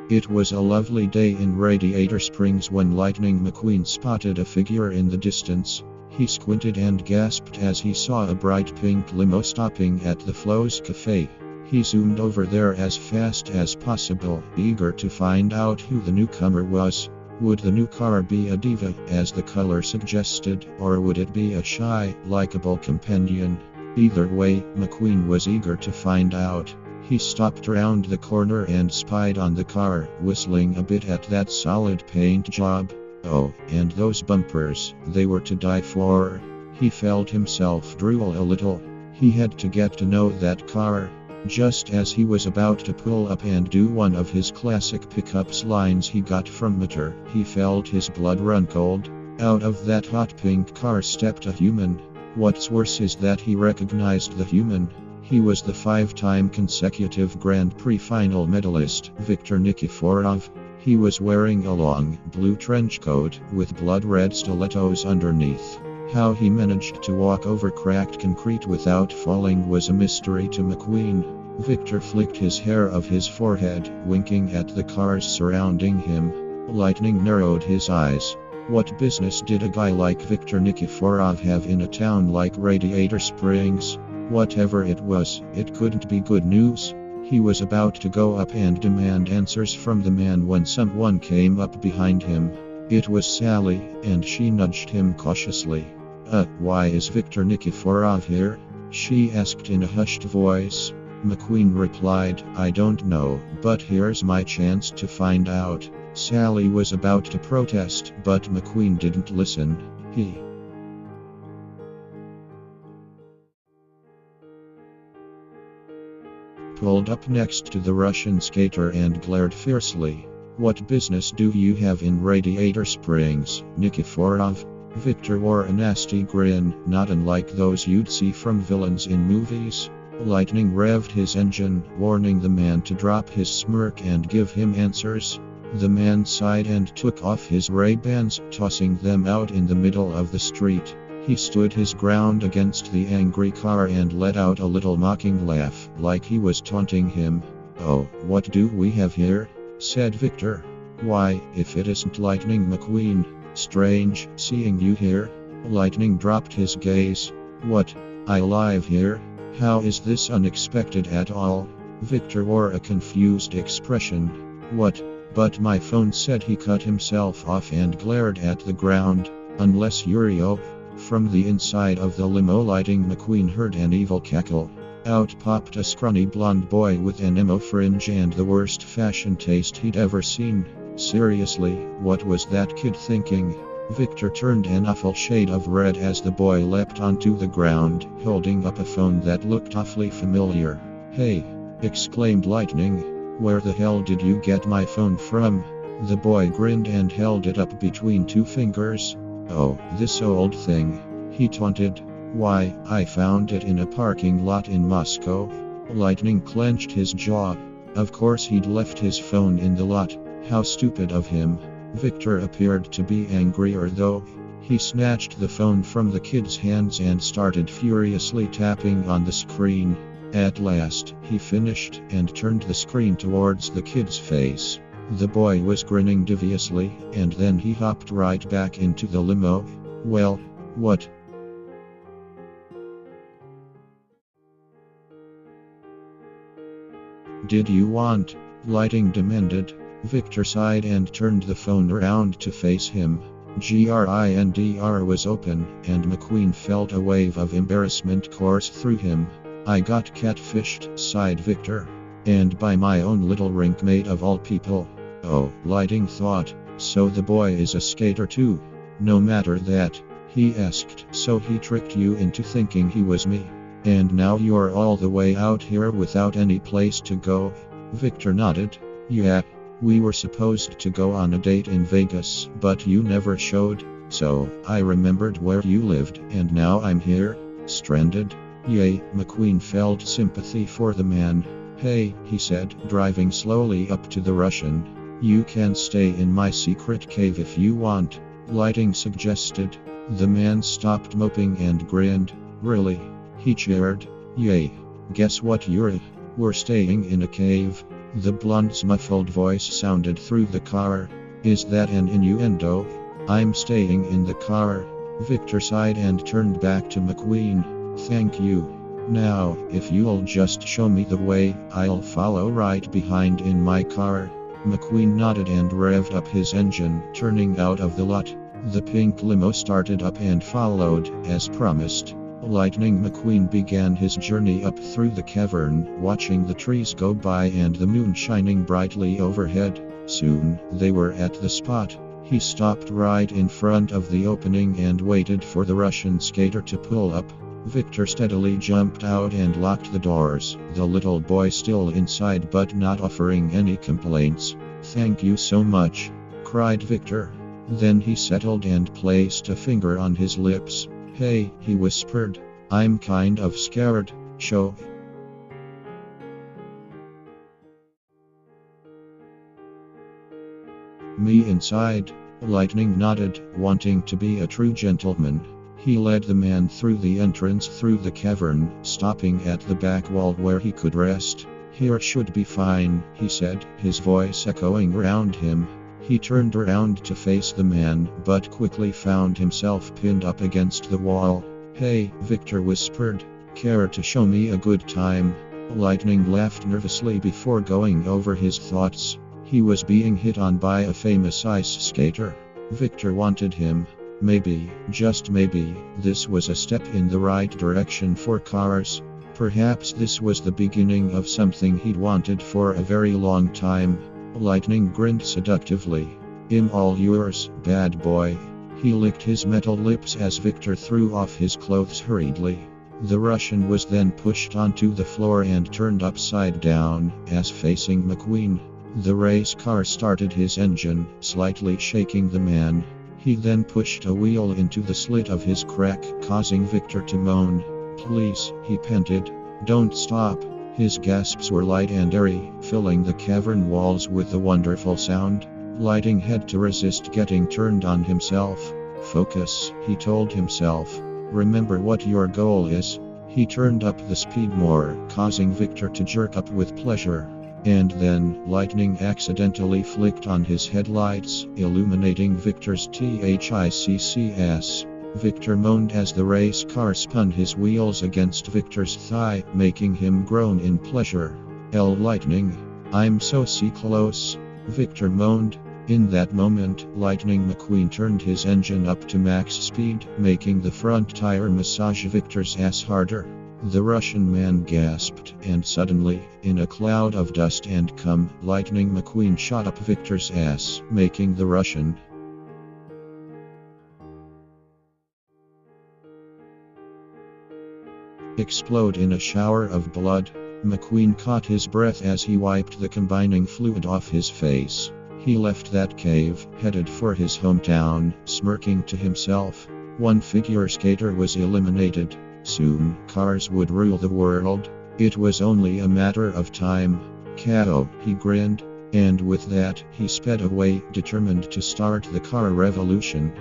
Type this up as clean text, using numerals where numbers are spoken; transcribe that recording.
It was a lovely day in Radiator Springs when Lightning McQueen spotted a figure in the distance. He squinted and gasped as he saw a bright pink limo stopping at the Flo's Cafe. He zoomed over there as fast as possible, eager to find out who the newcomer was. Would the new car be a diva, as the color suggested, or would it be a shy, likable companion? Either way, McQueen was eager to find out. He stopped around the corner and spied on the car, whistling a bit at that solid paint job. Oh, and those bumpers, they were to die for. He felt himself drool a little. He had to get to know that car. Just as he was about to pull up and do one of his classic pickups lines he got from Mater, he felt his blood run cold. Out of that hot pink car stepped a human. What's worse is that he recognized the human. He was the 5-time consecutive Grand Prix final medalist, Viktor Nikiforov. He was wearing a long, blue trench coat, with blood-red stilettos underneath. How he managed to walk over cracked concrete without falling was a mystery to McQueen. Viktor flicked his hair off his forehead, winking at the cars surrounding him. Lightning narrowed his eyes. What business did a guy like Viktor Nikiforov have in a town like Radiator Springs? Whatever it was, it couldn't be good news. He was about to go up and demand answers from the man when someone came up behind him. It was Sally, and she nudged him cautiously. Why is Viktor Nikiforov here?" she asked in a hushed voice. McQueen replied, "I don't know, but here's my chance to find out." Sally was about to protest, but McQueen didn't listen. He pulled up next to the Russian skater and glared fiercely. "What business do you have in Radiator Springs, Nikiforov?" Viktor wore a nasty grin, not unlike those you'd see from villains in movies. Lightning revved his engine, warning the man to drop his smirk and give him answers. The man sighed and took off his Ray-Bans, tossing them out in the middle of the street. He stood his ground against the angry car and let out a little mocking laugh, like he was taunting him. "Oh, what do we have here?" said Viktor. "Why, if it isn't Lightning McQueen. Strange, seeing you here." Lightning dropped his gaze. "What? I live here? How is this unexpected at all?" Viktor wore a confused expression. "What? But my phone said." He cut himself off and glared at the ground. "Unless Yuri." From the inside of the limo, Lightning McQueen heard an evil cackle. Out popped a scrawny blonde boy with an emo fringe and the worst fashion taste he'd ever seen. Seriously, what was that kid thinking? Viktor turned an awful shade of red as the boy leapt onto the ground, holding up a phone that looked awfully familiar. "Hey!" exclaimed Lightning. "Where the hell did you get my phone from?" The boy grinned and held it up between two fingers. "Oh, this old thing," he taunted. "Why, I found it in a parking lot in Moscow." Lightning clenched his jaw. Of course he'd left his phone in the lot. How stupid of him. Viktor appeared to be angrier though. He snatched the phone from the kid's hands and started furiously tapping on the screen. At last, he finished and turned the screen towards the kid's face. The boy was grinning deviously, and then he hopped right back into the limo. "Well, what did you want?" Lightning demanded. Viktor sighed and turned the phone around to face him. Grindr was open, and McQueen felt a wave of embarrassment course through him. "I got catfished," sighed Viktor. "And by my own little rink mate of all people." Oh, Lightning thought. So the boy is a skater too. "No matter that," he asked. "So he tricked you into thinking he was me? And now you're all the way out here without any place to go?" Viktor nodded. "Yeah. We were supposed to go on a date in Vegas, but you never showed, so I remembered where you lived, and now I'm here, stranded." Yay, McQueen felt sympathy for the man. "Hey," he said, driving slowly up to the Russian. "You can stay in my secret cave if you want," Lightning suggested. The man stopped moping and grinned. "Really?" he cheered. "Yay. Guess what, Yuri? We're staying in a cave." The blonde's muffled voice sounded through the car. Is that an innuendo? I'm staying in the car. Victor sighed and turned back to McQueen. Thank you. Now, if you'll just show me the way, I'll follow right behind in my car. McQueen nodded and revved up his engine, turning out of the lot. The pink limo started up and followed, as promised. Lightning McQueen began his journey up through the cavern, watching the trees go by and the moon shining brightly overhead. Soon, they were at the spot. He stopped right in front of the opening and waited for the Russian skater to pull up. Victor steadily jumped out and locked the doors, the little boy still inside but not offering any complaints. Thank you so much, cried Victor. Then he settled and placed a finger on his lips. Hey, he whispered. I'm kind of scared. Show me inside. Lightning nodded, wanting to be a true gentleman. He led the man through the entrance through the cavern, stopping at the back wall where he could rest. Here should be fine, he said, his voice echoing around him. He turned around to face the man, but quickly found himself pinned up against the wall. Hey, Victor whispered. Care to show me a good time? Lightning laughed nervously before going over his thoughts. He was being hit on by a famous ice skater. Victor wanted him. Maybe, just maybe, this was a step in the right direction for cars. Perhaps this was the beginning of something he'd wanted for a very long time. Lightning grinned seductively. I'm all yours, bad boy. He licked his metal lips as Victor threw off his clothes hurriedly. The Russian was then pushed onto the floor and turned upside down, as facing McQueen. The race car started his engine, slightly shaking the man. He then pushed a wheel into the slit of his crack, causing Victor to moan. Please, he panted. Don't stop. His gasps were light and airy, filling the cavern walls with a wonderful sound. Lightning had to resist getting turned on himself. Focus, he told himself. Remember what your goal is. He turned up the speed more, causing Victor to jerk up with pleasure. And then, lightning accidentally flicked on his headlights, illuminating Victor's THICCS. Victor moaned as the race car spun his wheels against Victor's thigh, making him groan in pleasure. Lightning. I'm so close. Victor moaned. In that moment, Lightning McQueen turned his engine up to max speed, making the front tire massage Victor's ass harder. The Russian man gasped, and suddenly, in a cloud of dust and cum, Lightning McQueen shot up Victor's ass, making the Russian explode in a shower of blood. McQueen caught his breath as he wiped the combining fluid off his face. He left that cave, headed for his hometown, smirking to himself. One figure skater was eliminated. Soon, cars would rule the world. It was only a matter of time. KO, he grinned. And with that, he sped away, determined to start the car revolution.